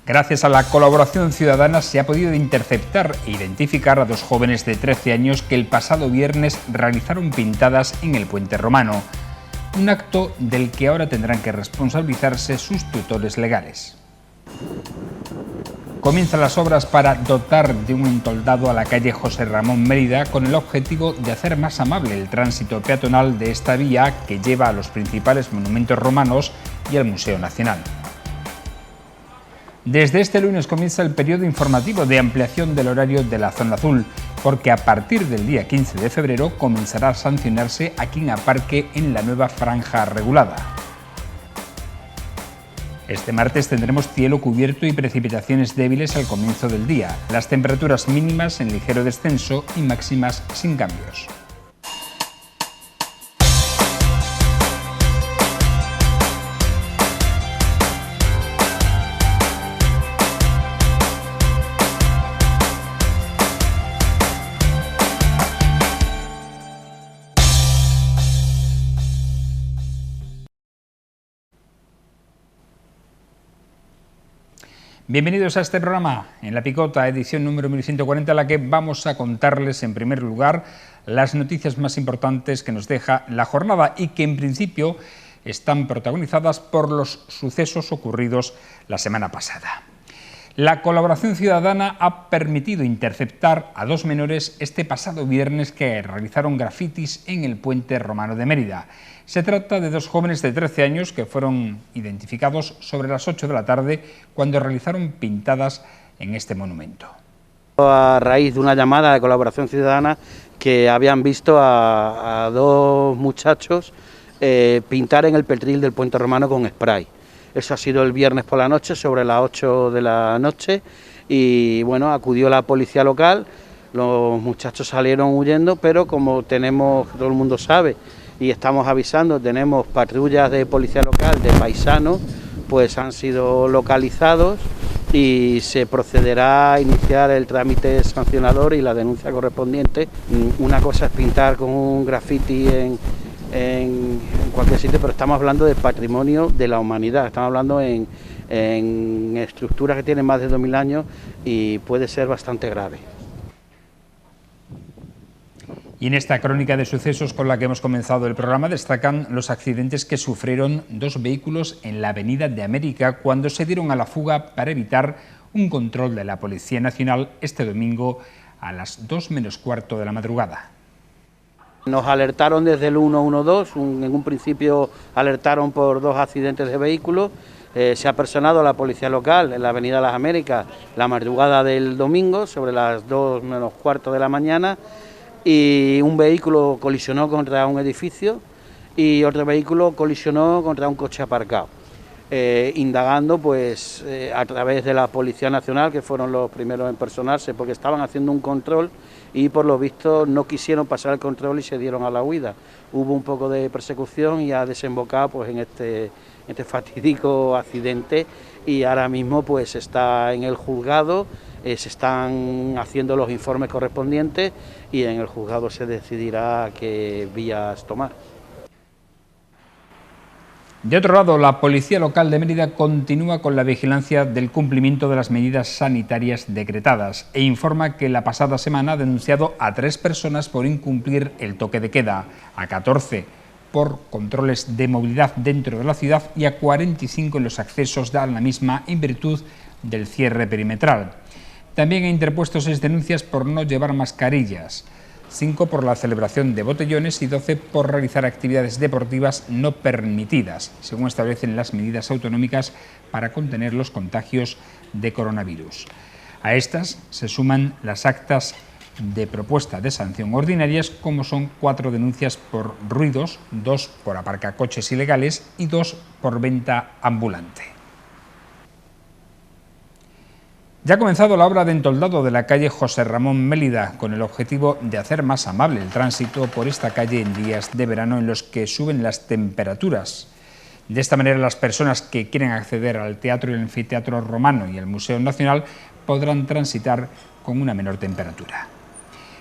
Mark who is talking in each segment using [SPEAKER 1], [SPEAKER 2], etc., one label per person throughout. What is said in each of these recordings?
[SPEAKER 1] Gracias a la colaboración ciudadana se ha podido interceptar e identificar a dos jóvenes de 13 años que el pasado viernes realizaron pintadas en el Puente Romano, un acto del que ahora tendrán que responsabilizarse sus tutores legales. Comienzan las obras para dotar de un entoldado a la calle José Ramón Mérida con el objetivo de hacer más amable el tránsito peatonal de esta vía que lleva a los principales monumentos romanos y al Museo Nacional. Desde este lunes comienza el periodo informativo de ampliación del horario de la zona azul, porque a partir del día 15 de febrero comenzará a sancionarse a quien aparque en la nueva franja regulada. Este martes tendremos cielo cubierto y precipitaciones débiles al comienzo del día, las temperaturas mínimas en ligero descenso y máximas sin cambios. Bienvenidos a este programa, en La Picota, edición número 1140, en la que vamos a contarles en primer lugar las noticias más importantes que nos deja la jornada y que en principio están protagonizadas por los sucesos ocurridos la semana pasada. La colaboración ciudadana ha permitido interceptar a dos menores este pasado viernes que realizaron grafitis en el Puente Romano de Mérida. Se trata de dos jóvenes de 13 años que fueron identificados sobre las 8 de la tarde cuando realizaron pintadas en este monumento.
[SPEAKER 2] A raíz de una llamada de colaboración ciudadana que habían visto a dos muchachos pintar en el petril del Puente Romano con spray. Eso ha sido el viernes por la noche, sobre las 8 de la noche, y bueno, acudió la policía local, los muchachos salieron huyendo, pero como tenemos, todo el mundo sabe, y estamos avisando, tenemos patrullas de policía local, de paisanos, pues han sido localizados y se procederá a iniciar el trámite sancionador y la denuncia correspondiente. Una cosa es pintar con un graffiti en cualquier sitio, pero estamos hablando del patrimonio de la humanidad, estamos hablando en estructuras que tienen más de 2000 años y puede ser bastante grave.
[SPEAKER 1] Y en esta crónica de sucesos con la que hemos comenzado el programa destacan los accidentes que sufrieron dos vehículos en la Avenida de América cuando se dieron a la fuga para evitar un control de la Policía Nacional este domingo a las 2 menos cuarto de la madrugada.
[SPEAKER 2] Nos alertaron desde el 112, en un principio alertaron por dos accidentes de vehículos. Se ha personado la policía local en la Avenida de las Américas la madrugada del domingo, sobre las 2 menos cuarto de la mañana, y un vehículo colisionó contra un edificio y otro vehículo colisionó contra un coche aparcado. Indagando pues a través de la Policía Nacional, que fueron los primeros en personarse porque estaban haciendo un control y por lo visto no quisieron pasar el control y se dieron a la huida. Hubo un poco de persecución y ha desembocado pues en este fatídico accidente, y ahora mismo pues está en el juzgado, se están haciendo los informes correspondientes y en el juzgado se decidirá qué vías tomar.
[SPEAKER 1] De otro lado, la Policía Local de Mérida continúa con la vigilancia del cumplimiento de las medidas sanitarias decretadas e informa que la pasada semana ha denunciado a 3 personas por incumplir el toque de queda, a 14 por controles de movilidad dentro de la ciudad y a 45 en los accesos a la misma en virtud del cierre perimetral. También ha interpuesto 6 denuncias por no llevar mascarillas, 5 por la celebración de botellones y 12 por realizar actividades deportivas no permitidas, según establecen las medidas autonómicas para contener los contagios de coronavirus. A estas se suman las actas de propuesta de sanción ordinarias, como son 4 denuncias por ruidos, 2 por aparcacoches ilegales y 2 por venta ambulante. Ya ha comenzado la obra de entoldado de la calle José Ramón Mérida, con el objetivo de hacer más amable el tránsito por esta calle en días de verano en los que suben las temperaturas. De esta manera, las personas que quieren acceder al Teatro y el Anfiteatro Romano y al Museo Nacional podrán transitar con una menor temperatura.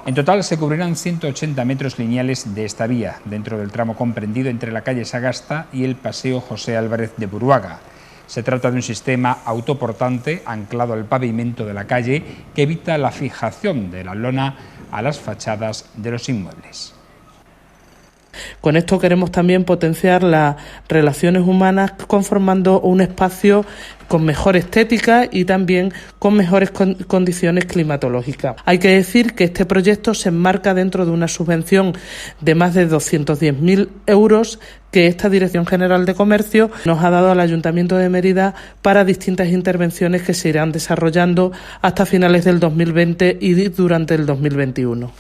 [SPEAKER 1] En total se cubrirán 180 metros lineales de esta vía, dentro del tramo comprendido entre la calle Sagasta y el Paseo José Álvarez de Buruaga. Se trata de un sistema autoportante anclado al pavimento de la calle que evita la fijación de la lona a las fachadas de los inmuebles.
[SPEAKER 3] Con esto queremos también potenciar las relaciones humanas conformando un espacio con mejor estética y también con mejores condiciones climatológicas. Hay que decir que este proyecto se enmarca dentro de una subvención de más de 210.000 euros que esta Dirección General de Comercio nos ha dado al Ayuntamiento de Mérida para distintas intervenciones que se irán desarrollando hasta finales del 2020 y durante el 2021.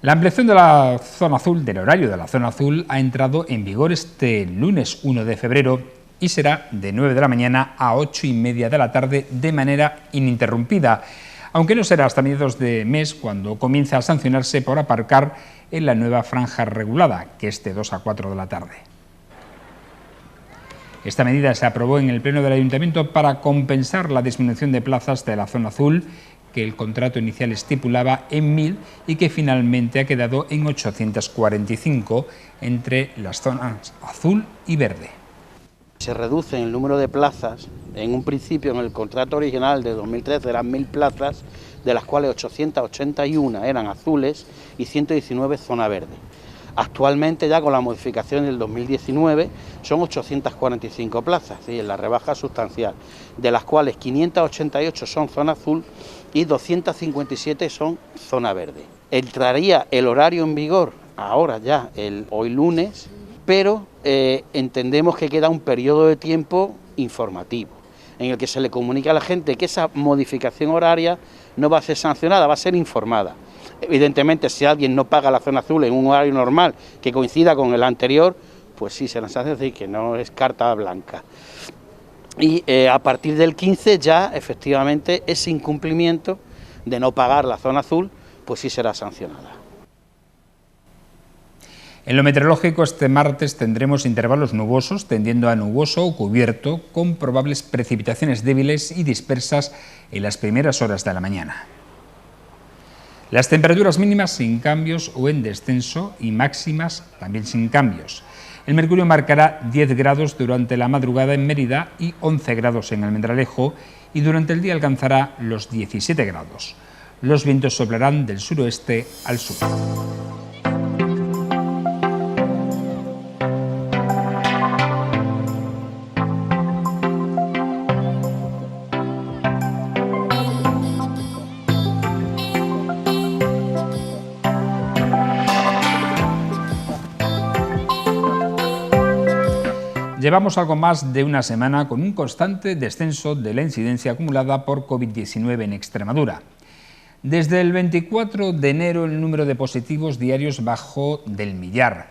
[SPEAKER 1] La ampliación de la zona azul, del horario de la zona azul, ha entrado en vigor este lunes 1 de febrero y será de 9 de la mañana a 8:30 de la tarde de manera ininterrumpida, aunque no será hasta mediados de mes cuando comience a sancionarse por aparcar en la nueva franja regulada, que es de 2 a 4 de la tarde. Esta medida se aprobó en el Pleno del Ayuntamiento para compensar la disminución de plazas de la zona azul, que el contrato inicial estipulaba en 1.000 y que finalmente ha quedado en 845 entre las zonas azul y verde.
[SPEAKER 2] Se reduce el número de plazas. En un principio, en el contrato original de 2013 eran 1.000 plazas, de las cuales 881 eran azules y 119 zona verde. Actualmente, ya con la modificación del 2019, son 845 plazas, es decir, la rebaja sustancial, de las cuales 588 son zona azul y 257 son zona verde. Entraría el horario en vigor ahora ya, hoy lunes, pero entendemos que queda un periodo de tiempo informativo, en el que se le comunica a la gente que esa modificación horaria no va a ser sancionada, va a ser informada. Evidentemente, si alguien no paga la zona azul en un horario normal que coincida con el anterior, pues sí será sancionada, es decir, que no es carta blanca. Y a partir del 15 ya, efectivamente, ese incumplimiento de no pagar la zona azul, pues sí será sancionada.
[SPEAKER 1] En lo meteorológico, este martes tendremos intervalos nubosos, tendiendo a nuboso o cubierto, con probables precipitaciones débiles y dispersas en las primeras horas de la mañana. Las temperaturas mínimas sin cambios o en descenso y máximas también sin cambios. El mercurio marcará 10 grados durante la madrugada en Mérida y 11 grados en Almendralejo y durante el día alcanzará los 17 grados. Los vientos soplarán del suroeste al sur. Llevamos algo más de una semana con un constante descenso de la incidencia acumulada por COVID-19 en Extremadura. Desde el 24 de enero el número de positivos diarios bajó del millar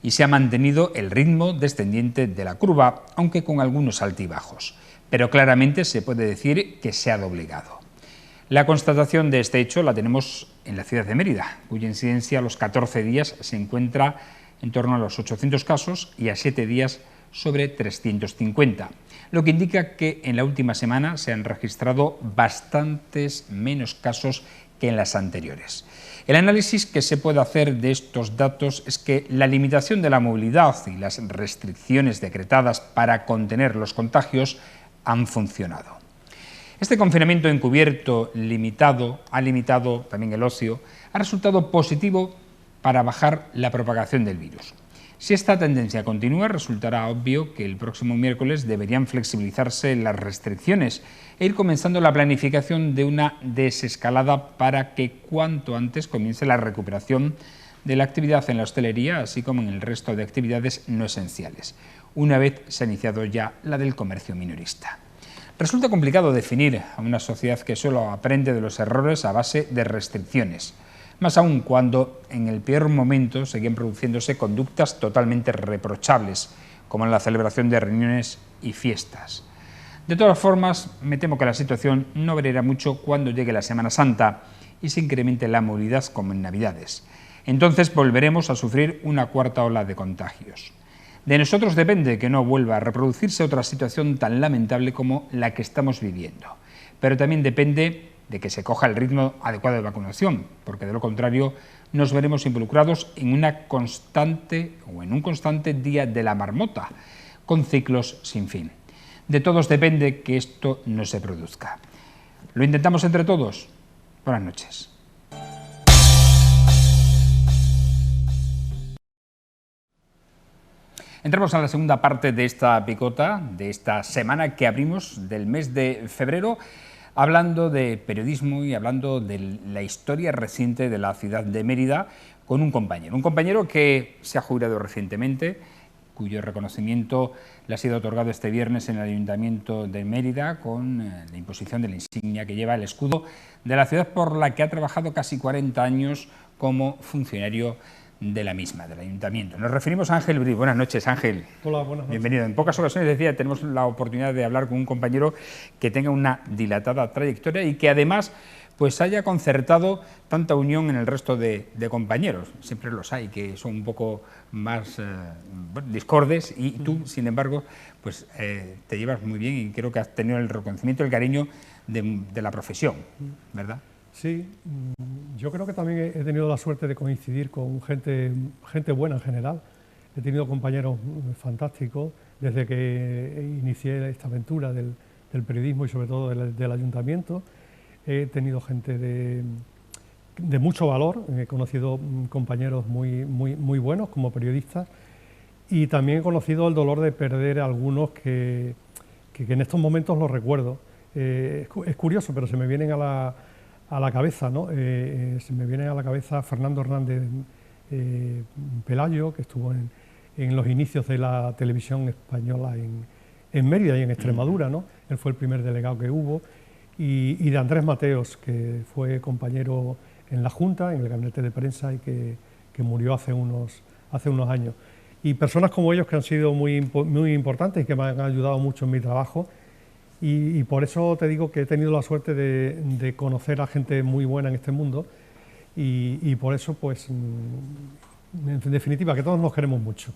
[SPEAKER 1] y se ha mantenido el ritmo descendiente de la curva, aunque con algunos altibajos. Pero claramente se puede decir que se ha doblegado. La constatación de este hecho la tenemos en la ciudad de Mérida, cuya incidencia a los 14 días se encuentra en torno a los 800 casos y a 7 días sobre 350, lo que indica que en la última semana se han registrado bastantes menos casos que en las anteriores. El análisis que se puede hacer de estos datos es que la limitación de la movilidad y las restricciones decretadas para contener los contagios han funcionado. Este confinamiento encubierto ha limitado también el ocio, ha resultado positivo para bajar la propagación del virus. Si esta tendencia continúa, resultará obvio que el próximo miércoles deberían flexibilizarse las restricciones e ir comenzando la planificación de una desescalada para que cuanto antes comience la recuperación de la actividad en la hostelería, así como en el resto de actividades no esenciales, una vez se ha iniciado ya la del comercio minorista. Resulta complicado definir a una sociedad que solo aprende de los errores a base de restricciones, más aún cuando en el peor momento seguían produciéndose conductas totalmente reprochables, como en la celebración de reuniones y fiestas. De todas formas, me temo que la situación no variará mucho cuando llegue la Semana Santa y se incremente la movilidad como en Navidades. Entonces volveremos a sufrir una cuarta ola de contagios. De nosotros depende que no vuelva a reproducirse otra situación tan lamentable como la que estamos viviendo, pero también depende de que se coja el ritmo adecuado de vacunación, porque de lo contrario nos veremos involucrados en un constante día de la marmota, con ciclos sin fin. De todos depende que esto no se produzca. ¿Lo intentamos entre todos? Buenas noches. Entramos a la segunda parte de esta picota, de esta semana que abrimos del mes de febrero, hablando de periodismo y hablando de la historia reciente de la ciudad de Mérida con un compañero que se ha jubilado recientemente, cuyo reconocimiento le ha sido otorgado este viernes en el Ayuntamiento de Mérida con la imposición de la insignia que lleva el escudo de la ciudad por la que ha trabajado casi 40 años como funcionario de la misma, del Ayuntamiento. Nos referimos a Ángel Bri. Buenas noches, Ángel.
[SPEAKER 4] Hola, buenas noches.
[SPEAKER 1] Bienvenido. En pocas ocasiones, decía, tenemos la oportunidad de hablar con un compañero que tenga una dilatada trayectoria y que además pues haya concertado tanta unión en el resto de compañeros. Siempre los hay que son un poco más discordes y tú, sin embargo, pues te llevas muy bien y creo que has tenido el reconocimiento y el cariño de la profesión, ¿verdad?
[SPEAKER 4] Sí, yo creo que también he tenido la suerte de coincidir con gente buena en general. He tenido compañeros fantásticos desde que inicié esta aventura del periodismo y sobre todo del ayuntamiento. He tenido gente de mucho valor, he conocido compañeros muy buenos como periodistas y también he conocido el dolor de perder a algunos que en estos momentos los recuerdo. Es curioso, pero se me vienen a la cabeza, ¿no? Se me viene a la cabeza Fernando Hernández Pelayo, que estuvo en los inicios de la televisión española en Mérida y en Extremadura, ¿no? Él fue el primer delegado que hubo, y de Andrés Mateos, que fue compañero en la Junta, en el gabinete de prensa y que murió hace unos años. Y personas como ellos que han sido muy importantes y que me han ayudado mucho en mi trabajo. Y por eso te digo que he tenido la suerte de conocer a gente muy buena en este mundo y por eso, pues, en definitiva, que todos nos queremos mucho.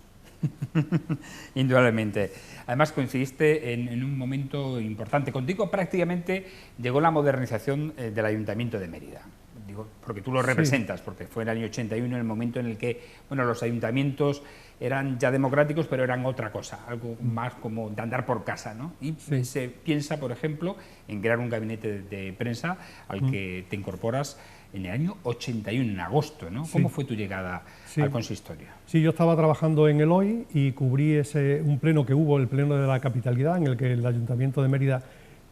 [SPEAKER 1] Indudablemente. Además coincidiste en un momento importante. Contigo prácticamente llegó la modernización del Ayuntamiento de Mérida. Digo, porque tú lo representas, sí. Porque fue en el año 81 el momento en el que, bueno, los ayuntamientos eran ya democráticos, pero eran otra cosa, algo más como de andar por casa, ¿no? Y sí. Se piensa, por ejemplo, en crear un gabinete de prensa al que te incorporas en el año 81, en agosto, ¿no? Sí. ¿Cómo fue tu llegada al consistorio?
[SPEAKER 4] Sí, yo estaba trabajando en el OI y cubrí un pleno que hubo, el pleno de la capitalidad, en el que el Ayuntamiento de Mérida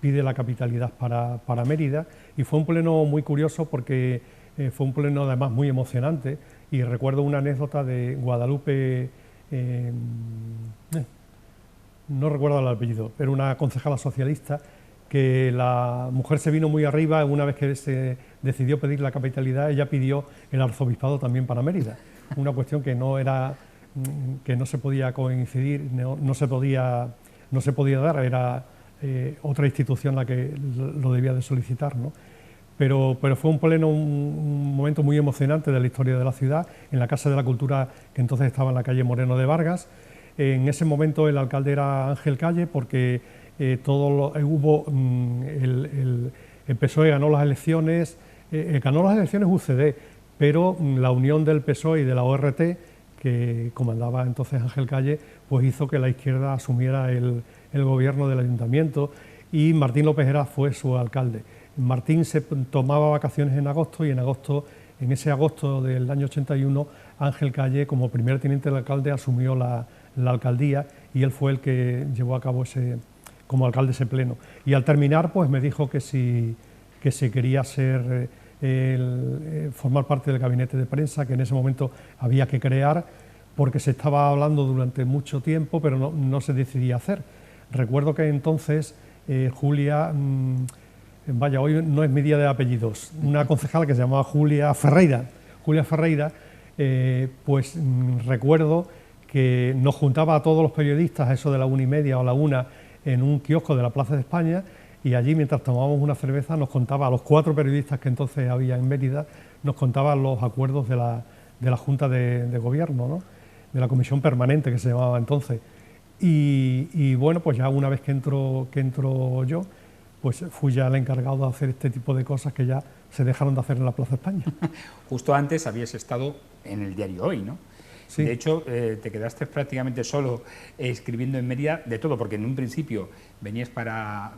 [SPEAKER 4] pide la capitalidad para Mérida, y fue un pleno muy curioso porque fue un pleno además muy emocionante, y recuerdo una anécdota de Guadalupe, no recuerdo el apellido, pero una concejala socialista, que la mujer se vino muy arriba. Una vez que se decidió pedir la capitalidad, ella pidió el arzobispado también para Mérida, una cuestión que no se podía coincidir, no se podía dar, era otra institución la que lo debía de solicitar, ¿no? Pero fue un pleno, un momento muy emocionante de la historia de la ciudad, en la Casa de la Cultura, que entonces estaba en la calle Moreno de Vargas. En ese momento el alcalde era Ángel Calle, porque el PSOE ganó las elecciones UCD, pero la unión del PSOE y de la ORT, que comandaba entonces Ángel Calle, pues hizo que la izquierda asumiera el gobierno del ayuntamiento, y Martín López Heras fue su alcalde. Martín se tomaba vacaciones en agosto, y en ese agosto del año 81, Ángel Calle, como primer teniente del alcalde, asumió la alcaldía, y él fue el que llevó a cabo como alcalde ese pleno. Y al terminar, pues me dijo que si quería formar parte del gabinete de prensa, que en ese momento había que crear, porque se estaba hablando durante mucho tiempo, pero no se decidía hacer. Recuerdo que entonces Julia, vaya, hoy no es mi día de apellidos, una concejala que se llamaba Julia Ferreira, pues recuerdo que nos juntaba a todos los periodistas a eso de la 1:30 o a la 1 en un kiosco de la Plaza de España, y allí, mientras tomábamos una cerveza, nos contaba a los 4 periodistas que entonces había en Mérida, nos contaba los acuerdos de la Junta de Gobierno, ¿no? De la Comisión Permanente, que se llamaba entonces. Y bueno, pues ya una vez que entro yo, pues fui ya el encargado de hacer este tipo de cosas que ya se dejaron de hacer en la Plaza de España.
[SPEAKER 1] Justo antes habías estado en el diario Hoy, ¿no?
[SPEAKER 4] Sí.
[SPEAKER 1] De hecho, te quedaste prácticamente solo escribiendo en Mérida de todo, porque en un principio venías para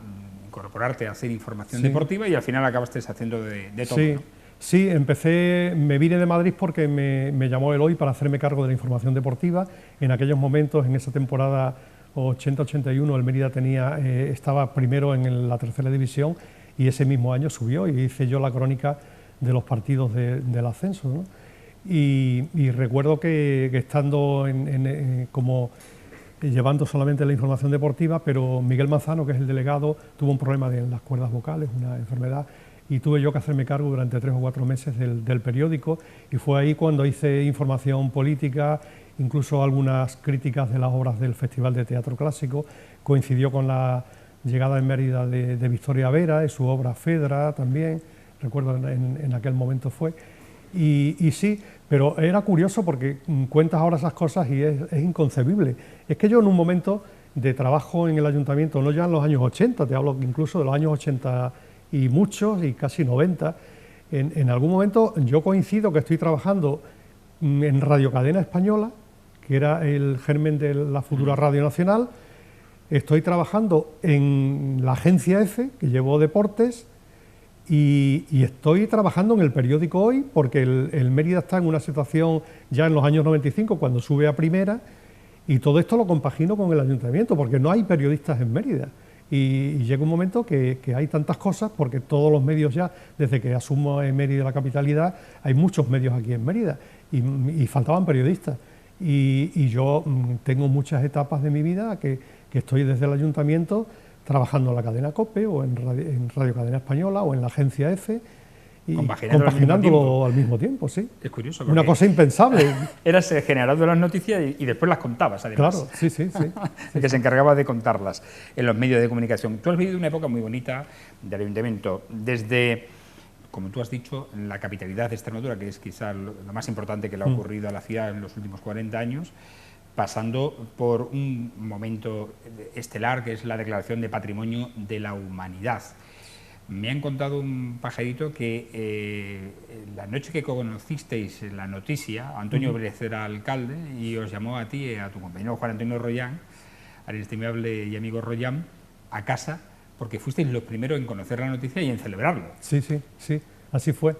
[SPEAKER 1] incorporarte a hacer información deportiva y al final acabaste haciendo de todo.
[SPEAKER 4] Sí.
[SPEAKER 1] ¿no?
[SPEAKER 4] Sí, me vine de Madrid porque me llamó Eloy para hacerme cargo de la información deportiva. En aquellos momentos, en esa temporada 80-81, el Mérida estaba primero en la tercera división y ese mismo año subió y hice yo la crónica de los partidos del ascenso, ¿no? Y recuerdo que estando como llevando solamente la información deportiva, pero Miguel Manzano, que es el delegado, tuvo un problema en las cuerdas vocales, una enfermedad, y tuve yo que hacerme cargo durante 3 o 4 meses del periódico, y fue ahí cuando hice información política, incluso algunas críticas de las obras del Festival de Teatro Clásico. Coincidió con la llegada en Mérida de Victoria Vera y su obra Fedra también, recuerdo en aquel momento fue. Y sí, pero era curioso porque cuentas ahora esas cosas y es inconcebible. Es que yo en un momento de trabajo en el ayuntamiento, no ya en los años 80, te hablo incluso de los años 80 y muchos y casi 90, en algún momento yo coincido que estoy trabajando en Radio Cadena Española, que era el germen de la futura Radio Nacional, estoy trabajando en la agencia EFE, que llevo deportes, y estoy trabajando en el periódico Hoy, porque el Mérida está en una situación ya en los años 95, cuando sube a primera, y todo esto lo compagino con el ayuntamiento, porque no hay periodistas en Mérida. Y llega un momento que hay tantas cosas, porque todos los medios ya, desde que asumo en Mérida la capitalidad, hay muchos medios aquí en Mérida, y faltaban periodistas. Y yo tengo muchas etapas de mi vida que estoy desde el ayuntamiento trabajando en la cadena COPE o en Radio Cadena Española o en la agencia EFE, y compaginándolo al mismo tiempo, sí.
[SPEAKER 1] Es curioso.
[SPEAKER 4] Una cosa impensable.
[SPEAKER 1] Eras el generador de las noticias y después las contabas, además.
[SPEAKER 4] Claro, sí.
[SPEAKER 1] El que se encargaba de contarlas en los medios de comunicación. Tú has vivido una época muy bonita del ayuntamiento, desde, como tú has dicho, la capitalidad de Extremadura, que es quizá lo más importante que le ha ocurrido a la ciudad en los últimos 40 años, pasando por un momento estelar, que es la declaración de Patrimonio de la Humanidad. Me han contado un pajarito que la noche que conocisteis la noticia, Antonio Vélez era alcalde y os llamó a ti y a tu compañero Juan Antonio Royán, al estimable y amigo Royán, a casa, porque fuisteis los primeros en conocer la noticia y en celebrarlo. Sí,
[SPEAKER 4] así fue.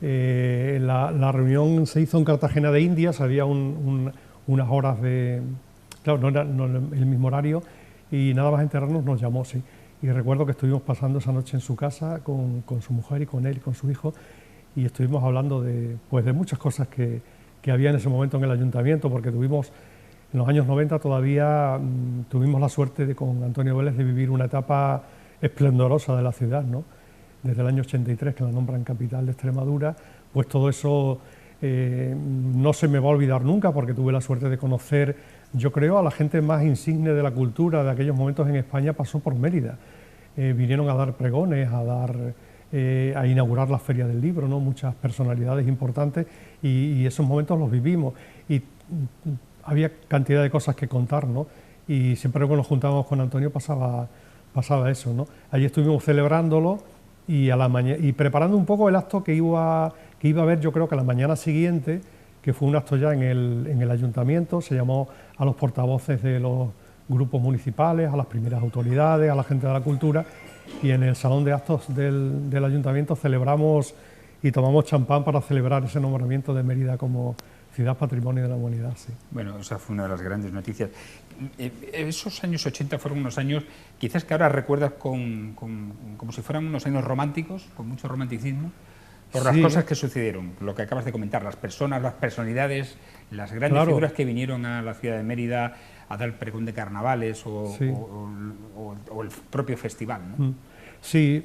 [SPEAKER 4] La reunión se hizo en Cartagena de Indias, había unas horas de... Claro, no era el mismo horario, y nada más enterarnos nos llamó, sí. Y recuerdo que estuvimos pasando esa noche en su casa con su mujer y con él y con su hijo, y estuvimos hablando de muchas cosas que había en ese momento en el ayuntamiento, porque tuvimos, en los años 90 todavía tuvimos la suerte con Antonio Vélez de vivir una etapa esplendorosa de la ciudad, ¿no? Desde el año 83, que la nombran capital de Extremadura, pues todo eso no se me va a olvidar nunca, porque tuve la suerte de conocer, yo creo, a la gente más insigne de la cultura de aquellos momentos en España. Pasó por Mérida. Vinieron a dar pregones, a inaugurar la Feria del Libro, ¿no? Muchas personalidades importantes, y esos momentos los vivimos, y había cantidad de cosas que contar, ¿no? Y siempre que nos juntábamos con Antonio pasaba eso, ¿no? Allí estuvimos celebrándolo y preparando un poco el acto que iba a haber, yo creo que la mañana siguiente, que fue un acto ya en el ayuntamiento. Se llamó a los portavoces de los grupos municipales, a las primeras autoridades, a la gente de la cultura, y en el salón de actos del ayuntamiento celebramos y tomamos champán para celebrar ese nombramiento de Mérida como Ciudad Patrimonio de la Humanidad. Sí.
[SPEAKER 1] Bueno, esa fue una de las grandes noticias. Esos años 80 fueron unos años, quizás que ahora recuerdas como si fueran unos años románticos, con mucho romanticismo, por las cosas que sucedieron, lo que acabas de comentar, las personas, las personalidades, las grandes figuras que vinieron a la ciudad de Mérida a dar pregón de carnavales o el propio festival, ¿no?
[SPEAKER 4] Sí,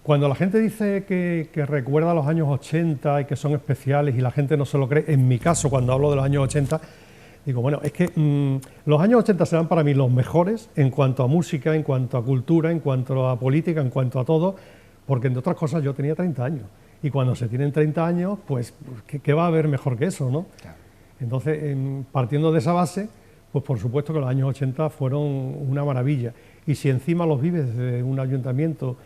[SPEAKER 4] cuando la gente dice que recuerda los años 80 y que son especiales y la gente no se lo cree, en mi caso, cuando hablo de los años 80, digo, bueno, es que los años 80 serán para mí los mejores en cuanto a música, en cuanto a cultura, en cuanto a política, en cuanto a todo, porque entre otras cosas yo tenía 30 años. Y cuando se tienen 30 años, pues, ¿qué va a haber mejor que eso, no? Claro. Entonces, partiendo de esa base, pues por supuesto que los años 80 fueron una maravilla. Y si encima los vives desde un ayuntamiento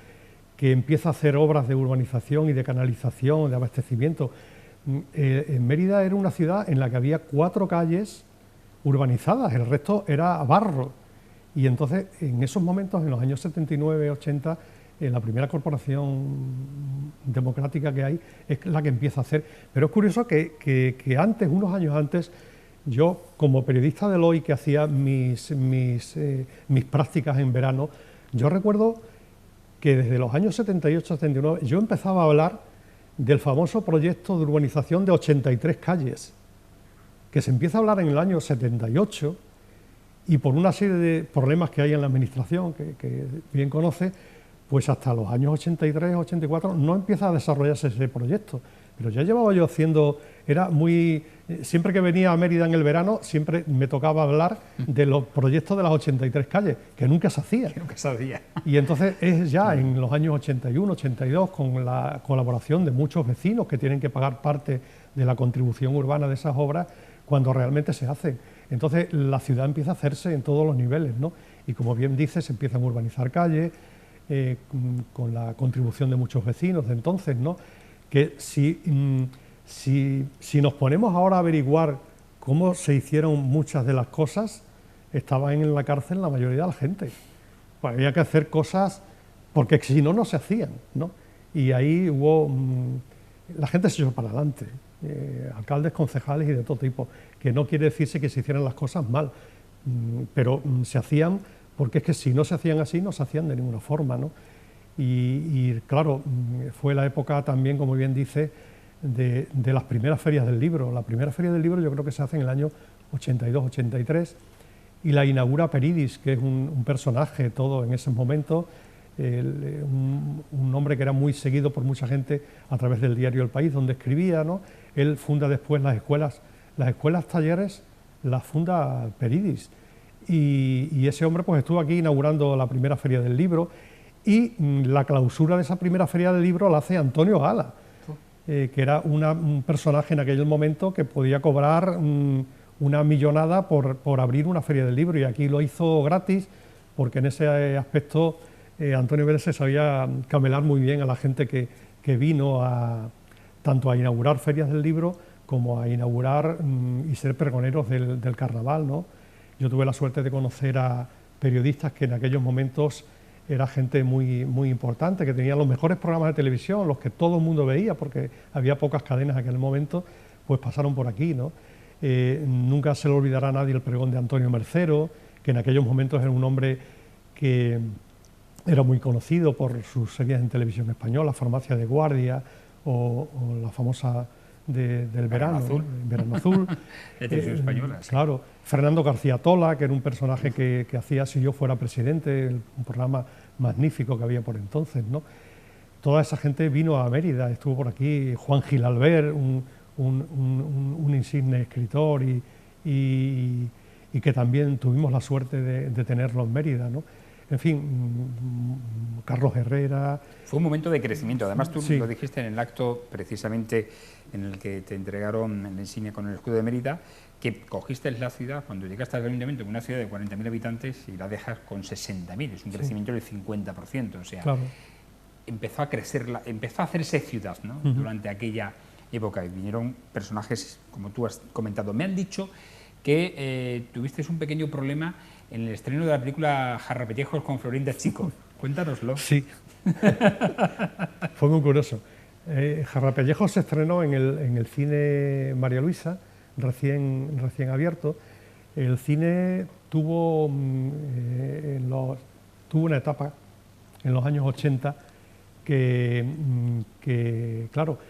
[SPEAKER 4] que empieza a hacer obras de urbanización y de canalización, de abastecimiento, en Mérida era una ciudad en la que había 4 calles urbanizadas, el resto era barro. Y entonces, en esos momentos, en los años 79, 80, la primera corporación democrática que hay es la que empieza a hacer. Pero es curioso que antes, unos años antes, yo, como periodista del Hoy, que hacía mis prácticas en verano, yo recuerdo que desde los años 78, 79, yo empezaba a hablar del famoso proyecto de urbanización de 83 calles, que se empieza a hablar en el año 78, y por una serie de problemas que hay en la administración, que bien conoce, pues hasta los años 83, 84 no empieza a desarrollarse ese proyecto. Pero ya llevaba yo haciendo, siempre que venía a Mérida en el verano, siempre me tocaba hablar de los proyectos de las 83 calles, que nunca se hacía. Y entonces es ya en los años 81, 82, con la colaboración de muchos vecinos que tienen que pagar parte de la contribución urbana de esas obras, cuando realmente se hacen. Entonces la ciudad empieza a hacerse en todos los niveles, ¿no? Y como bien dices, se empiezan a urbanizar calles, con la contribución de muchos vecinos de entonces, ¿no? Que si nos ponemos ahora a averiguar cómo se hicieron muchas de las cosas, estaba en la cárcel la mayoría de la gente. Pues había que hacer cosas porque si no, no se hacían, ¿no? Y ahí hubo... la gente se echó para adelante, alcaldes, concejales y de todo tipo, que no quiere decirse que se hicieran las cosas mal, pero se hacían porque es que si no se hacían así, no se hacían de ninguna forma, ¿no? Y claro, fue la época también, como bien dice, de las primeras ferias del libro. La primera feria del libro yo creo que se hace en el año 82-83 y la inaugura Peridis, que es un personaje todo en ese momento, un hombre que era muy seguido por mucha gente a través del diario El País, donde escribía, ¿no? Él funda después las escuelas talleres, las funda Peridis. Y ese hombre pues estuvo aquí inaugurando la primera feria del libro y la clausura de esa primera feria del libro la hace Antonio Gala, que era un personaje en aquel momento que podía cobrar una millonada por abrir una feria del libro, y aquí lo hizo gratis porque en ese aspecto Antonio Vélez se sabía camelar muy bien a la gente que vino tanto a inaugurar ferias del libro como a inaugurar y ser pregoneros del carnaval, ¿no? Yo tuve la suerte de conocer a periodistas que en aquellos momentos era gente muy, muy importante, que tenían los mejores programas de televisión, los que todo el mundo veía, porque había pocas cadenas en aquel momento, pues pasaron por aquí, ¿no? Nunca se le olvidará a nadie el pregón de Antonio Mercero, que en aquellos momentos era un hombre que era muy conocido por sus series en televisión española, Farmacia de Guardia o la famosa del verano
[SPEAKER 1] Azul.
[SPEAKER 4] Verano Azul.
[SPEAKER 1] De televisión española. Sí.
[SPEAKER 4] Claro, Fernando García Tola, que era un personaje que hacía Si yo fuera presidente, un programa magnífico que había por entonces, ¿no? Toda esa gente vino a Mérida, estuvo por aquí Juan Gil Albert, un insigne escritor y que también tuvimos la suerte de tenerlo en Mérida, ¿no? En fin, Carlos Herrera...
[SPEAKER 1] Fue un momento de crecimiento. Además, tú
[SPEAKER 4] sí.
[SPEAKER 1] Lo dijiste en el acto precisamente en el que te entregaron la insignia con el escudo de Mérida, que cogiste la ciudad, cuando llegaste al ayuntamiento, una ciudad de 40.000 habitantes y la dejas con 60.000. Es un crecimiento del 50%. O sea,
[SPEAKER 4] claro.
[SPEAKER 1] Empezó a crecer, empezó a hacerse ciudad, ¿no? Durante aquella época. Y vinieron personajes, como tú has comentado. Me han dicho que tuvisteis un pequeño problema en el estreno de la película Jarrapellejos con Florinda Chico. Cuéntanoslo.
[SPEAKER 4] Sí, fue muy curioso. Jarrapellejos se estrenó en el cine María Luisa, recién abierto. El cine tuvo una etapa en los años 80 que claro,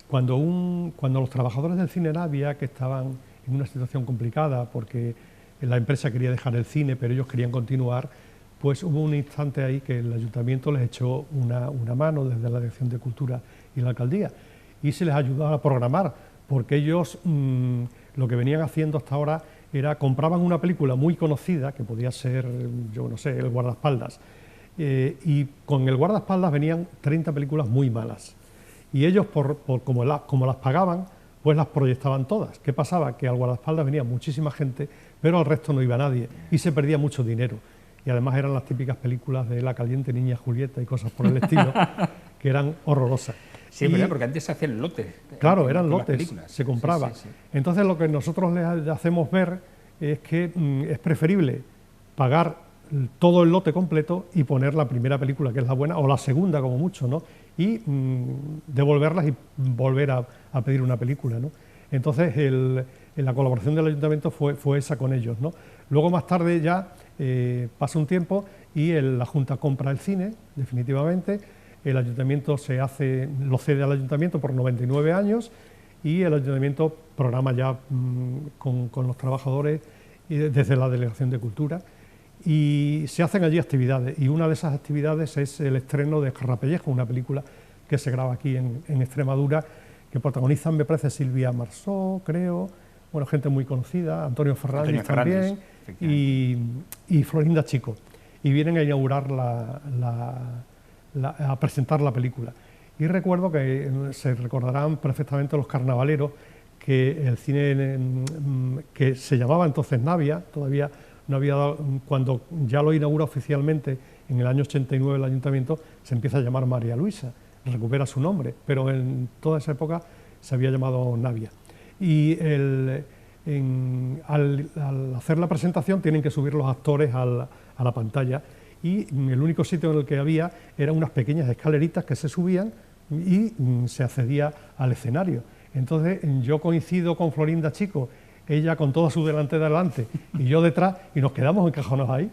[SPEAKER 4] cuando los trabajadores del Cine Navia, que estaban en una situación complicada porque la empresa quería dejar el cine, pero ellos querían continuar, pues hubo un instante ahí que el ayuntamiento les echó una mano desde la Dirección de Cultura y la alcaldía y se les ayudó a programar, porque ellos lo que venían haciendo hasta ahora era compraban una película muy conocida, que podía ser, yo no sé, El guardaespaldas, y con El guardaespaldas venían 30 películas muy malas, y ellos como las pagaban, pues las proyectaban todas. ¿Qué pasaba? Que al guardaespaldas venía muchísima gente, pero al resto no iba nadie y se perdía mucho dinero. Y además eran las típicas películas de La caliente niña Julieta y cosas por el estilo, que eran horrorosas.
[SPEAKER 1] Sí, ¿verdad? Porque antes se hacían lotes.
[SPEAKER 4] Claro, eran lotes, se compraba.
[SPEAKER 1] Sí.
[SPEAKER 4] Entonces lo que nosotros le hacemos ver es que es preferible pagar todo el lote completo y poner la primera película, que es la buena, o la segunda como mucho, ¿no? Y devolverlas y volver a pedir una película, ¿no? Entonces la colaboración del ayuntamiento fue esa con ellos, ¿no? Luego más tarde ya pasa un tiempo y la Junta compra el cine, definitivamente. El ayuntamiento lo cede al ayuntamiento por 99 años y el ayuntamiento programa ya con los trabajadores desde la Delegación de Cultura, y se hacen allí actividades, y una de esas actividades es el estreno de Carrapellejo, una película que se graba aquí en Extremadura, que protagonizan, me parece, Silvia Marsó, creo, bueno, gente muy conocida, Antonio Fernández también, y Florinda Chico, y vienen a inaugurar a presentar la película. Y recuerdo que se recordarán perfectamente los carnavaleros que el cine que se llamaba entonces Navia, todavía no había dado, cuando ya lo inaugura oficialmente en el año 89 el ayuntamiento, se empieza a llamar María Luisa, recupera su nombre, pero en toda esa época se había llamado Navia. Y al hacer la presentación tienen que subir los actores a la pantalla, y el único sitio en el que había eran unas pequeñas escaleritas que se subían y se accedía al escenario. Entonces yo coincido con Florinda Chico, ella con toda su delantera delante y yo detrás, y nos quedamos encajonados ahí.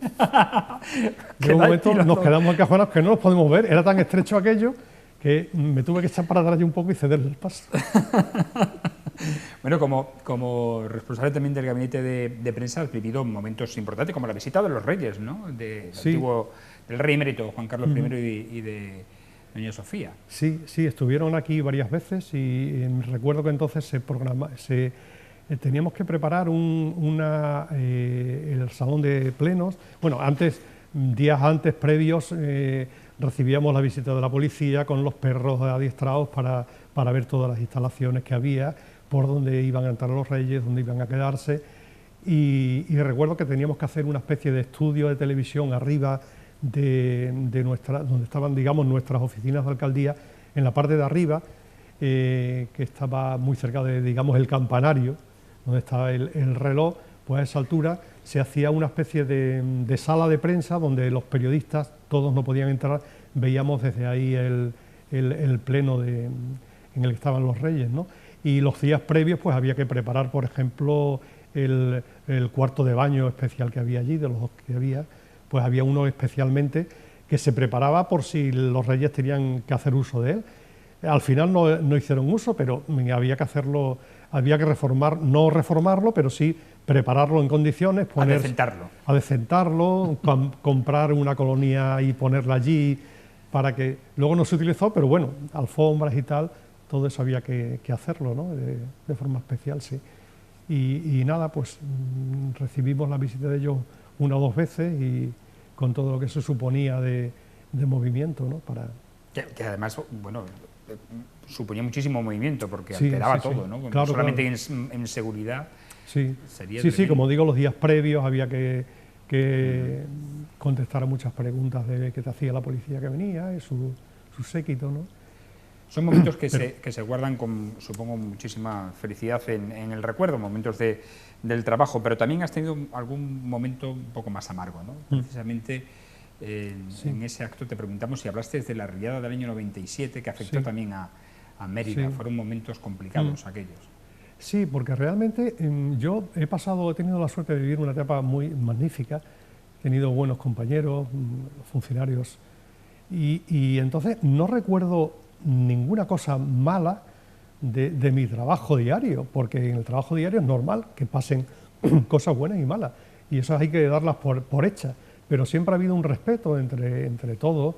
[SPEAKER 4] En un momento nos quedamos encajonados que no nos podemos ver, era tan estrecho aquello que me tuve que echar para atrás un poco y cederle el paso.
[SPEAKER 1] Bueno, como responsable también del gabinete de prensa, has vivido momentos importantes, como la visita de los reyes, ¿no? Del rey emérito Juan Carlos I y de doña Sofía. Sí,
[SPEAKER 4] estuvieron aquí varias veces, y recuerdo que entonces teníamos que preparar el salón de plenos. Bueno, días antes, previos, recibíamos la visita de la policía con los perros adiestrados para ver todas las instalaciones que había, por dónde iban a entrar los reyes, dónde iban a quedarse, y recuerdo que teníamos que hacer una especie de estudio de televisión arriba donde estaban, digamos, nuestras oficinas de alcaldía, en la parte de arriba, que estaba muy cerca de, digamos, el campanario, donde estaba el reloj. Pues a esa altura se hacía una especie de sala de prensa donde los periodistas, todos no podían entrar, veíamos desde ahí el pleno en el que estaban los reyes, ¿no? Y los días previos pues había que preparar, por ejemplo, el cuarto de baño especial que había allí, de los dos que había, pues había uno especialmente que se preparaba por si los reyes tenían que hacer uso de él. Al final no hicieron uso, pero había que hacerlo, había que no reformarlo, pero sí prepararlo en condiciones, adecentarlo, comprar una colonia y ponerla allí, para que luego no se utilizó, pero bueno, alfombras y tal, todo eso había que hacerlo, ¿no? De forma especial, sí. Y nada, pues recibimos la visita de ellos una o dos veces, y con todo lo que se suponía de movimiento, ¿no?
[SPEAKER 1] Que además, bueno, suponía muchísimo movimiento, porque alteraba todo, ¿no?
[SPEAKER 4] Claro,
[SPEAKER 1] solamente en seguridad.
[SPEAKER 4] Sí, como digo, los días previos había que contestar a muchas preguntas que te hacía la policía que venía, y su séquito, ¿no?
[SPEAKER 1] Son momentos que se guardan con, supongo, muchísima felicidad en el recuerdo, momentos del trabajo, pero también has tenido algún momento un poco más amargo, ¿no? Precisamente en ese acto te preguntamos si hablaste de la riada del año 97, que afectó también a Mérida. Sí. Fueron momentos complicados aquellos.
[SPEAKER 4] Sí, porque realmente yo he tenido la suerte de vivir una etapa muy magnífica, he tenido buenos compañeros, funcionarios, y entonces no recuerdo ninguna cosa mala de mi trabajo diario, porque en el trabajo diario es normal que pasen cosas buenas y malas, y esas hay que darlas por hechas, pero siempre ha habido un respeto entre todos,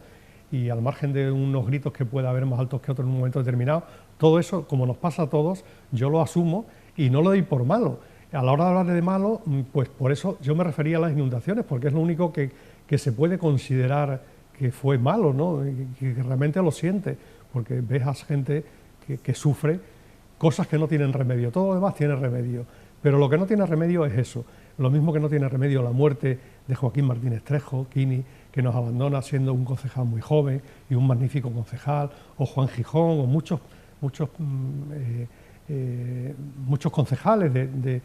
[SPEAKER 4] y al margen de unos gritos que pueda haber más altos que otros en un momento determinado, todo eso, como nos pasa a todos, yo lo asumo y no lo doy por malo. A la hora de hablar de malo, pues por eso yo me refería a las inundaciones, porque es lo único que se puede considerar que fue malo, ¿no? Que realmente lo siente, porque ves a gente que sufre cosas que no tienen remedio. Todo lo demás tiene remedio, pero lo que no tiene remedio es eso. Lo mismo que no tiene remedio la muerte de Joaquín Martínez Trejo, Quini, que nos abandona siendo un concejal muy joven y un magnífico concejal, o Juan Gijón, o muchos concejales que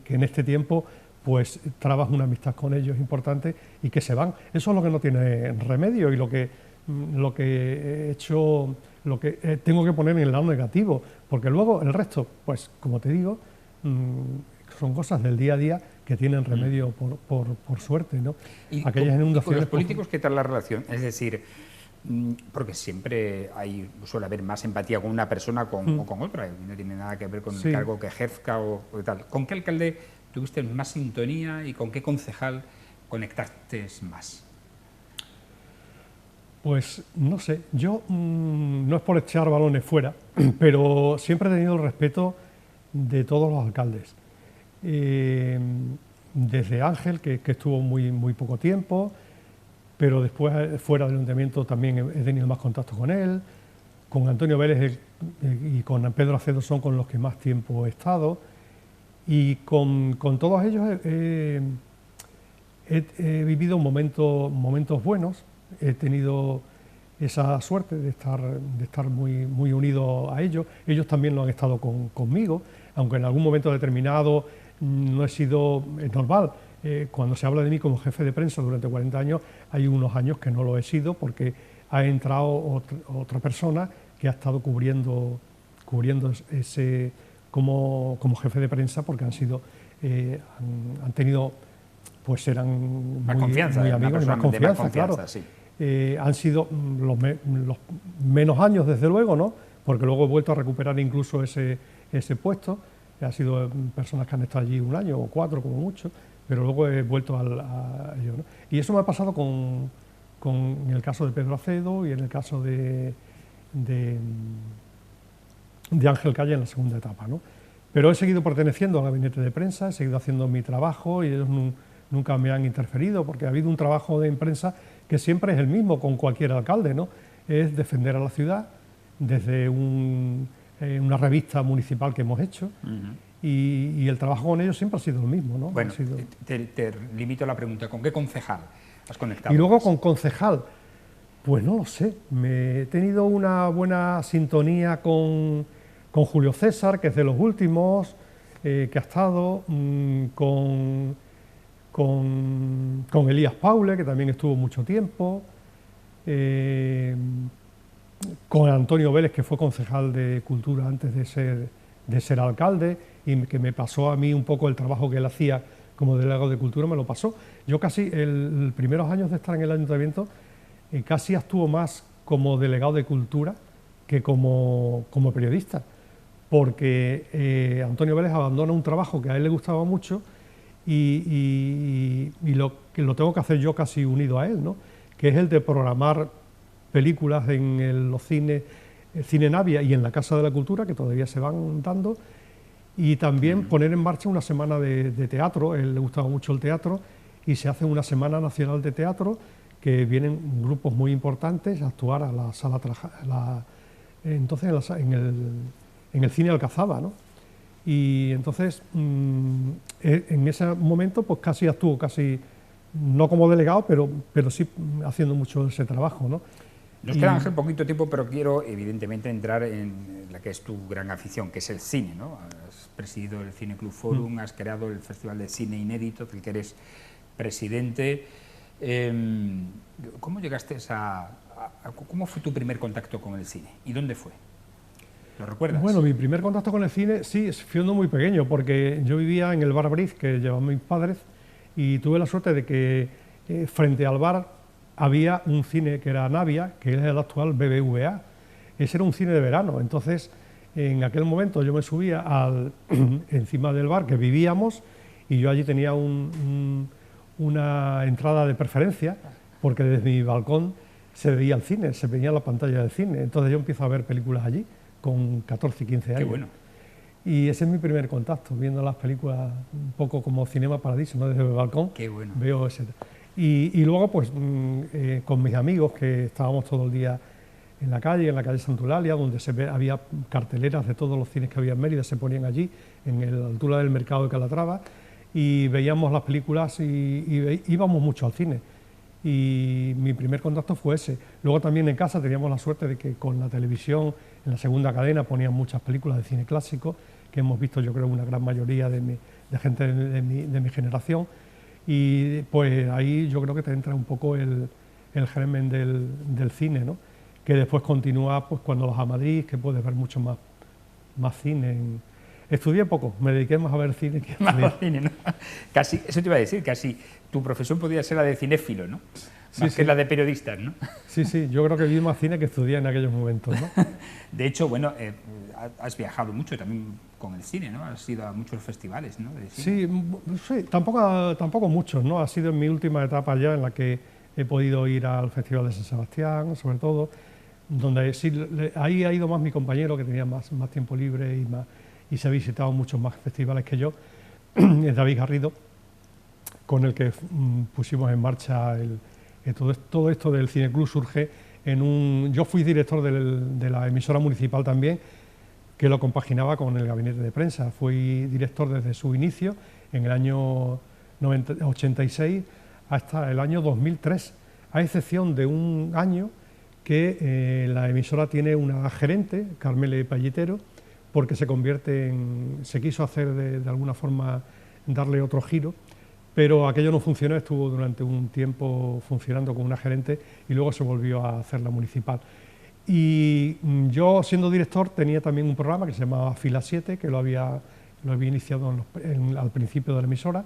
[SPEAKER 4] en este tiempo pues trabas una amistad con ellos importante y que se van. Eso es lo que no tiene remedio y lo que he hecho, lo que tengo que poner en el lado negativo, porque luego el resto, pues como te digo, son cosas del día a día que tienen remedio por suerte, ¿no?
[SPEAKER 1] ¿Y
[SPEAKER 4] aquellas inundaciones
[SPEAKER 1] con los políticos qué tal la relación? Es decir, porque siempre suele haber más empatía con una persona o con otra, y no tiene nada que ver con el cargo que ejerzca o tal. ¿Con qué alcalde tuviste más sintonía y con qué concejal conectaste más?
[SPEAKER 4] Pues no sé, yo no es por echar balones fuera, pero siempre he tenido el respeto de todos los alcaldes. Desde Ángel, que estuvo muy poco tiempo, pero después fuera del ayuntamiento también he tenido más contacto con él, con Antonio Vélez y con Pedro Acedo son con los que más tiempo he estado, y con todos ellos he vivido momentos buenos. He tenido esa suerte de estar muy unido a ellos. Ellos también lo han estado conmigo, aunque en algún momento determinado no he sido normal. Cuando se habla de mí como jefe de prensa durante 40 años, hay unos años que no lo he sido porque ha entrado otra persona que ha estado cubriendo ese como jefe de prensa, porque han tenido, pues eran muy amigos y más confianza, claro. Sí. Han sido los menos años, desde luego, ¿no? Porque luego he vuelto a recuperar incluso ese puesto. Ha sido personas que han estado allí 1 año o 4 como mucho, pero luego he vuelto a ello, ¿no? Y eso me ha pasado en el caso de Pedro Acedo y en el caso de Ángel Calle en la segunda etapa, ¿no? Pero he seguido perteneciendo al gabinete de prensa, he seguido haciendo mi trabajo y ellos nunca me han interferido, porque ha habido un trabajo de prensa que siempre es el mismo con cualquier alcalde, ¿no? Es defender a la ciudad desde una revista municipal que hemos hecho, y el trabajo con ellos siempre ha sido el mismo, ¿no?
[SPEAKER 1] Bueno, te limito a la pregunta, ¿con qué concejal has conectado?
[SPEAKER 4] Y luego con concejal, pues no lo sé, he tenido una buena sintonía con Julio César, que es de los últimos, que ha estado, con Elías Paule, que también estuvo mucho tiempo, con Antonio Vélez, que fue concejal de Cultura antes de ser alcalde, y que me pasó a mí un poco el trabajo que él hacía como delegado de Cultura, me lo pasó. Yo casi, los primeros años de estar en el ayuntamiento, casi actúo más como delegado de Cultura que como periodista, porque Antonio Vélez abandona un trabajo que a él le gustaba mucho y lo tengo que hacer yo casi unido a él, ¿no? Que es el de programar películas en los cines, Cine Navia y en la Casa de la Cultura, que todavía se van dando, y también poner en marcha una semana de teatro. A él le gustaba mucho el teatro y se hace una Semana Nacional de Teatro, que vienen grupos muy importantes a actuar a la sala, entonces en el Cine Alcazaba, ¿no? Y entonces en ese momento pues casi actúo, no como delegado, pero sí haciendo mucho ese trabajo, ¿no?
[SPEAKER 1] Nos queda, Ángel, poquito tiempo, pero quiero evidentemente entrar en la que es tu gran afición, que es el cine, ¿no? Has presidido el Cine Club Forum, has creado el Festival de Cine Inédito, del que eres presidente. ¿Cómo llegaste cómo fue tu primer contacto con el cine y dónde fue? ¿Lo recuerdas?
[SPEAKER 4] Bueno, mi primer contacto con el cine, sí, siendo muy pequeño, porque yo vivía en el bar Briz, que llevaban mis padres, y tuve la suerte de que frente al bar había un cine que era Navia, que es el actual BBVA. Ese era un cine de verano. Entonces, en aquel momento yo me subía encima del bar que vivíamos, y yo allí tenía una entrada de preferencia, porque desde mi balcón se veía el cine, se veía la pantalla del cine. Entonces yo empiezo a ver películas allí con 14 y 15 años.
[SPEAKER 1] Qué bueno.
[SPEAKER 4] Y ese es mi primer contacto, viendo las películas un poco como Cinema Paradiso, ¿no? Desde el balcón.
[SPEAKER 1] Qué bueno.
[SPEAKER 4] Veo ese. Y luego, pues, con mis amigos, que estábamos todo el día en la calle Santulalia, donde había carteleras de todos los cines que había en Mérida, se ponían allí, en la altura del mercado de Calatrava, y veíamos las películas y íbamos mucho al cine. Y mi primer contacto fue ese. Luego también en casa teníamos la suerte de que con la televisión, en la segunda cadena, ponían muchas películas de cine clásico, que hemos visto yo creo una gran mayoría de gente de mi generación. Y pues ahí yo creo que te entra un poco el germen del cine, ¿no? Que después continúa pues cuando vas a Madrid, que puedes ver mucho más cine. Estudié poco, me dediqué más a ver cine que a estudiar.
[SPEAKER 1] Cine, ¿no? Casi, eso te iba a decir, casi tu profesión podría ser la de cinéfilo, ¿no? Más que la de periodistas, ¿no?
[SPEAKER 4] Sí, yo creo que vi más cine que estudié en aquellos momentos, ¿no?
[SPEAKER 1] De hecho, bueno, has viajado mucho también con el cine, ¿no? Has ido a muchos festivales, ¿no? De cine.
[SPEAKER 4] Sí, tampoco muchos, ¿no? Ha sido en mi última etapa ya en la que he podido ir al Festival de San Sebastián, sobre todo, donde sí, ahí ha ido más mi compañero, que tenía más tiempo libre y se ha visitado muchos más festivales que yo, es David Garrido, con el que pusimos en marcha todo esto del Cineclub. Surge yo fui director de la emisora municipal también, que lo compaginaba con el gabinete de prensa. Fui director desde su inicio, en el año 86 hasta el año 2003, a excepción de un año que la emisora tiene una gerente, Carmele Pallitero, porque se quiso hacer de alguna forma darle otro giro, pero aquello no funcionó. Estuvo durante un tiempo funcionando con una gerente y luego se volvió a hacer la municipal. Y yo, siendo director, tenía también un programa que se llamaba Fila 7, que lo había iniciado al principio de la emisora,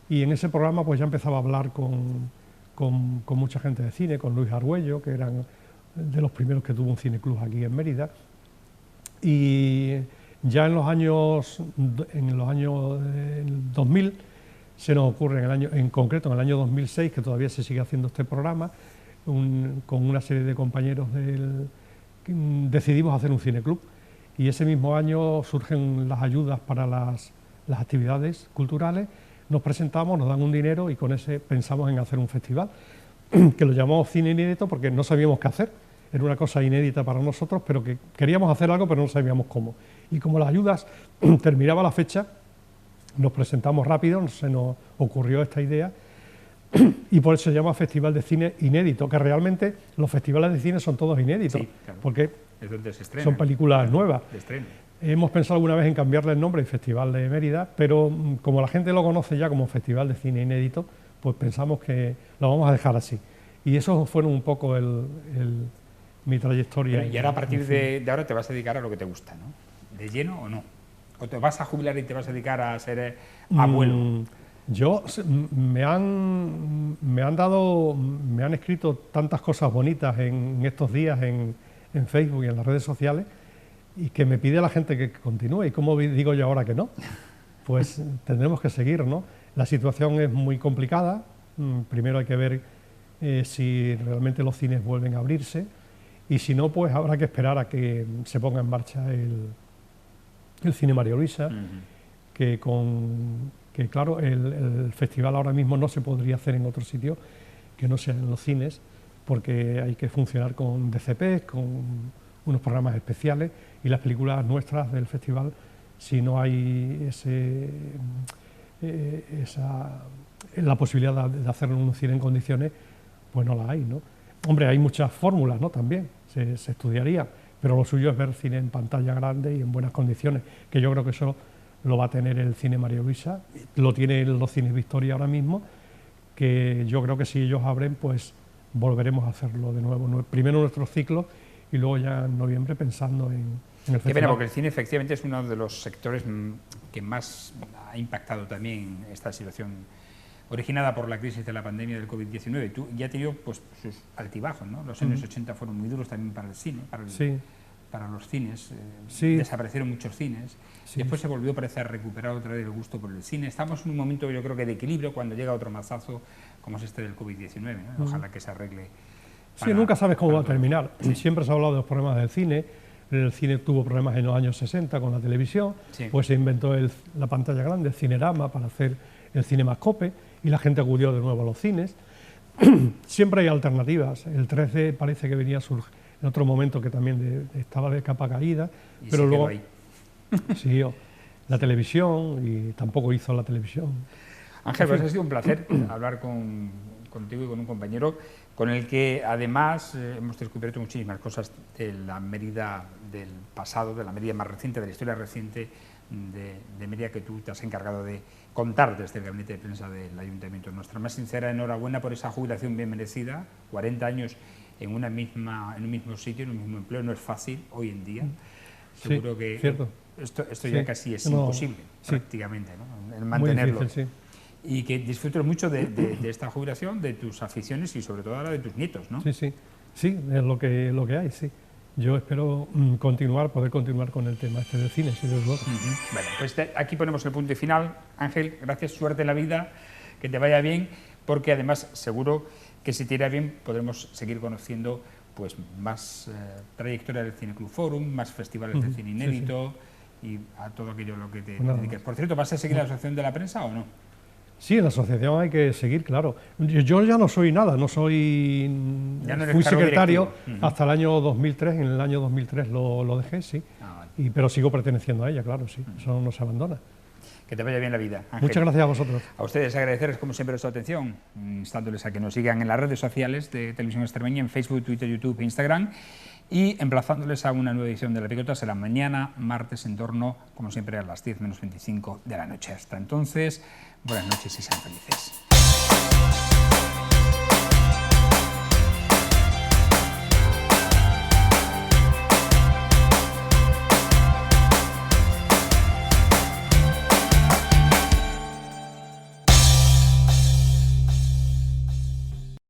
[SPEAKER 4] y en ese programa pues ya empezaba a hablar con mucha gente de cine, con Luis Argüello, que eran de los primeros que tuvo un cineclub aquí en Mérida. Y ya en los años 2000 se nos ocurre, en concreto en el año 2006, que todavía se sigue haciendo este programa, con una serie de compañeros decidimos hacer un cineclub, y ese mismo año surgen las ayudas para las actividades culturales. Nos presentamos, nos dan un dinero y con ese pensamos en hacer un festival que lo llamamos Cine Inédito porque no sabíamos qué hacer. Era una cosa inédita para nosotros, pero que queríamos hacer algo, pero no sabíamos cómo. Y como las ayudas terminaba la fecha, nos presentamos rápido, se nos ocurrió esta idea y por eso se llama Festival de Cine Inédito, que realmente los festivales de cine son todos inéditos, sí, claro, porque es donde se estrena, son películas nuevas. Hemos pensado alguna vez en cambiarle el nombre, el Festival de Mérida, pero como la gente lo conoce ya como Festival de Cine Inédito, pues pensamos que lo vamos a dejar así. Y eso fue un poco mi trayectoria.
[SPEAKER 1] Pero y ahora a partir de ahora te vas a dedicar a lo que te gusta, ¿no? ¿De lleno o no? ¿O te vas a jubilar y te vas a dedicar a ser abuelo?
[SPEAKER 4] Me han escrito tantas cosas bonitas en estos días en Facebook y en las redes sociales, y que me pide la gente que continúe. ¿Y cómo digo yo ahora que no? Pues tendremos que seguir, ¿no? La situación es muy complicada. Primero hay que ver si realmente los cines vuelven a abrirse, y si no, pues habrá que esperar a que se ponga en marcha el Cine María Luisa, que claro, el festival ahora mismo no se podría hacer en otro sitio que no sea en los cines, porque hay que funcionar con DCP, con unos programas especiales, y las películas nuestras del festival, si no hay la posibilidad de hacerlo en un cine en condiciones, pues no la hay, ¿no? Hombre, hay muchas fórmulas, ¿no? También se estudiaría, pero lo suyo es ver cine en pantalla grande y en buenas condiciones, que yo creo que eso lo va a tener el Cine María Luisa, lo tienen los cines Victoria ahora mismo, que yo creo que si ellos abren, pues volveremos a hacerlo de nuevo, primero nuestro ciclo y luego ya en noviembre pensando en el festival.
[SPEAKER 1] Qué pena, porque el cine efectivamente es uno de los sectores que más ha impactado también esta situación originada por la crisis de la pandemia del COVID-19. Tú ya has tenido pues, sus altibajos, ¿no? Los años 80 fueron muy duros también para el cine, para los cines. Desaparecieron muchos cines. Después se volvió, parece, a recuperar otra vez el gusto por el cine. Estamos en un momento, yo creo que de equilibrio, cuando llega otro mazazo como es este del COVID-19, ¿no? Ojalá que se arregle.
[SPEAKER 4] Nunca sabes cómo va a terminar. Siempre se ha hablado de los problemas del cine. El cine tuvo problemas en los años 60 con la televisión, pues se inventó la pantalla grande, el Cinerama, para hacer el Cinemascope, y la gente acudió de nuevo a los cines. Siempre hay alternativas. El 3D parece que venía a surgir en otro momento, que también estaba de capa caída, pero luego siguió. la televisión y tampoco hizo la televisión.
[SPEAKER 1] Ángel, pues ha sido un placer hablar contigo y con un compañero con el que además hemos descubierto muchísimas cosas de la Mérida del pasado, de la Mérida más reciente, de la historia reciente de Mérida, que tú te has encargado de contar desde el gabinete de prensa del Ayuntamiento. Nuestra más sincera enhorabuena por esa jubilación bien merecida, 40 años en un mismo sitio, en un mismo empleo, no es fácil hoy en día. Seguro que
[SPEAKER 4] cierto.
[SPEAKER 1] Esto ya casi es imposible, prácticamente, ¿no? El mantenerlo.
[SPEAKER 4] Muy difícil, sí.
[SPEAKER 1] Y que disfrutes mucho de esta jubilación, de tus aficiones y sobre todo ahora de tus nietos, ¿no?
[SPEAKER 4] Sí, es lo que hay, sí. Yo espero poder continuar con el tema este del cine, sí, desde luego.
[SPEAKER 1] Bueno, pues aquí ponemos el punto final. Ángel, gracias, suerte en la vida, que te vaya bien, porque además seguro que si te irá bien podremos seguir conociendo pues más trayectoria del Cine Club Forum, más festivales de cine inédito y a todo aquello a lo que te dediques. Por cierto, ¿vas a seguir la Asociación de la Prensa o no?
[SPEAKER 4] Sí, en la asociación hay que seguir, claro. Yo ya no soy nada, fui secretario hasta el año 2003, en el año 2003 lo dejé, sí, pero sigo perteneciendo a ella, claro, sí, eso no se abandona.
[SPEAKER 1] Que te vaya bien la vida, Ángel.
[SPEAKER 4] Muchas gracias a vosotros.
[SPEAKER 1] A ustedes agradecerles como siempre su atención, instándoles a que nos sigan en las redes sociales de Televisión Extremeña, en Facebook, Twitter, YouTube e Instagram, y emplazándoles a una nueva edición de La Picota. Será mañana, martes, en torno, como siempre, a las 10 menos 25 de la noche. Hasta entonces, buenas noches y sean felices.